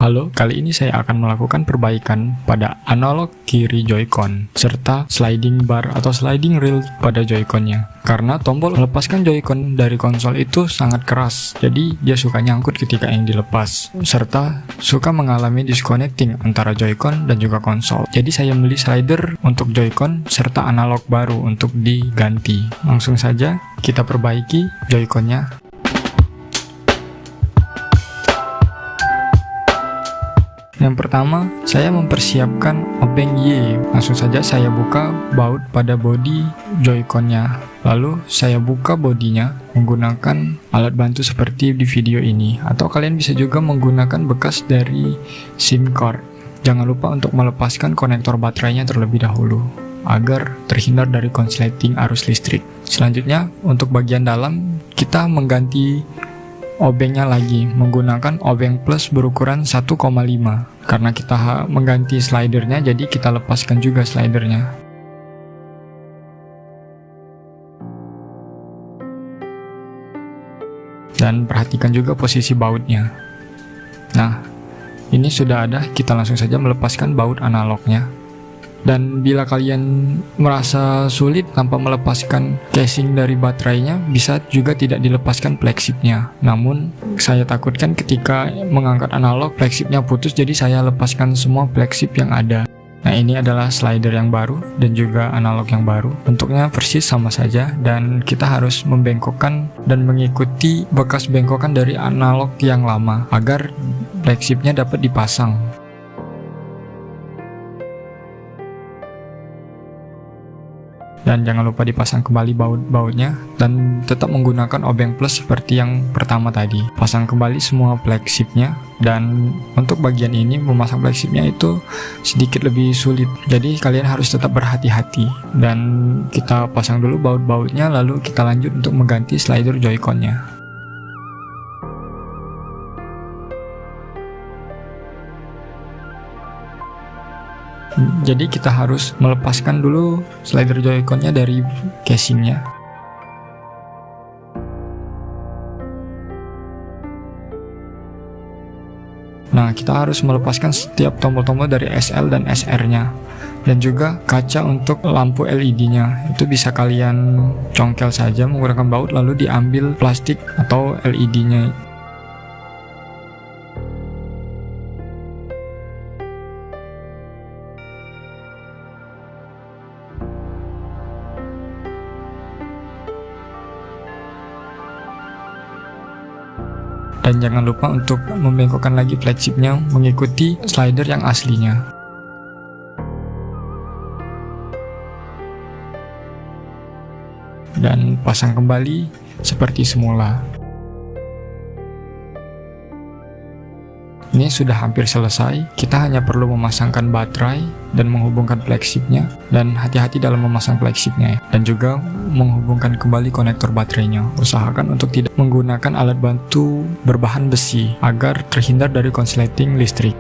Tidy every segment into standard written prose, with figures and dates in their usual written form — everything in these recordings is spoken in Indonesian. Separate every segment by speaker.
Speaker 1: Halo, kali ini saya akan melakukan perbaikan pada analog kiri Joy-Con serta sliding bar atau sliding rail pada Joy-Con-nya. Karena tombol melepaskan Joy-Con dari konsol itu sangat keras, jadi dia suka nyangkut ketika yang dilepas, serta suka mengalami disconnecting antara Joy-Con dan juga konsol. Jadi saya beli slider untuk Joy-Con serta analog baru untuk diganti. Langsung saja kita perbaiki Joy-Con-nya. Yang pertama, saya mempersiapkan obeng Y. Langsung saja saya buka baut pada bodi Joy-Con-nya. Lalu saya buka bodinya menggunakan alat bantu seperti di video ini. Atau kalian bisa juga menggunakan bekas dari SIM card. Jangan lupa untuk melepaskan konektor baterainya terlebih dahulu, agar terhindar dari konsleting arus listrik. Selanjutnya, untuk bagian dalam, kita mengganti obengnya lagi menggunakan obeng plus berukuran 1,5. Karena kita mengganti slidernya, jadi kita lepaskan juga slidernya. Dan perhatikan juga posisi bautnya. Nah, ini sudah ada, kita langsung saja melepaskan baut analognya. Dan bila kalian merasa sulit tanpa melepaskan casing dari baterainya, bisa juga tidak dilepaskan flagshipnya. Namun, saya takutkan ketika mengangkat analog, flagshipnya putus, jadi saya lepaskan semua flagship yang ada. Nah, ini adalah slider yang baru dan juga analog yang baru. Bentuknya persis sama saja, dan kita harus membengkokkan dan mengikuti bekas bengkokan dari analog yang lama, agar flagshipnya dapat dipasang. Dan jangan lupa dipasang kembali baut-bautnya dan tetap menggunakan obeng plus seperti yang pertama tadi. Pasang kembali semua flagshipnya, dan untuk bagian ini memasang flagshipnya itu sedikit lebih sulit. Jadi kalian harus tetap berhati-hati. Dan kita pasang dulu baut-bautnya, lalu kita lanjut untuk mengganti slider Joy-Con-nya. Jadi kita harus melepaskan dulu slider Joy-Con-nya dari casingnya. Nah, kita harus melepaskan setiap tombol-tombol dari SL dan SR-nya. Dan juga kaca untuk lampu LED-nya. Itu bisa kalian congkel saja menggunakan baut, lalu diambil plastik atau LED-nya. Dan jangan lupa untuk membengkokkan lagi flagshipnya mengikuti slider yang aslinya. Dan pasang kembali seperti semula. Ini sudah hampir selesai. Kita hanya perlu memasangkan baterai dan menghubungkan flagshipnya. Dan hati-hati dalam memasang flagshipnya ya. Dan juga menghubungkan kembali konektor baterainya. Usahakan untuk tidak menggunakan alat bantu berbahan besi agar terhindar dari konsleting listrik.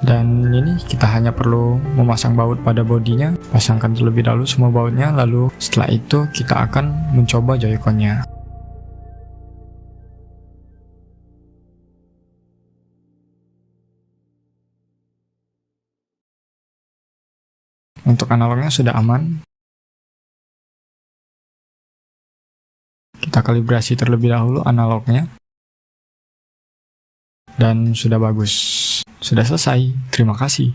Speaker 1: Dan ini kita hanya perlu memasang baut pada bodinya. Pasangkan terlebih dahulu semua bautnya, lalu setelah itu kita akan mencoba Joy-Con-nya. Untuk analognya sudah aman. Kita kalibrasi terlebih dahulu analognya. Dan sudah bagus. Sudah selesai. Terima kasih.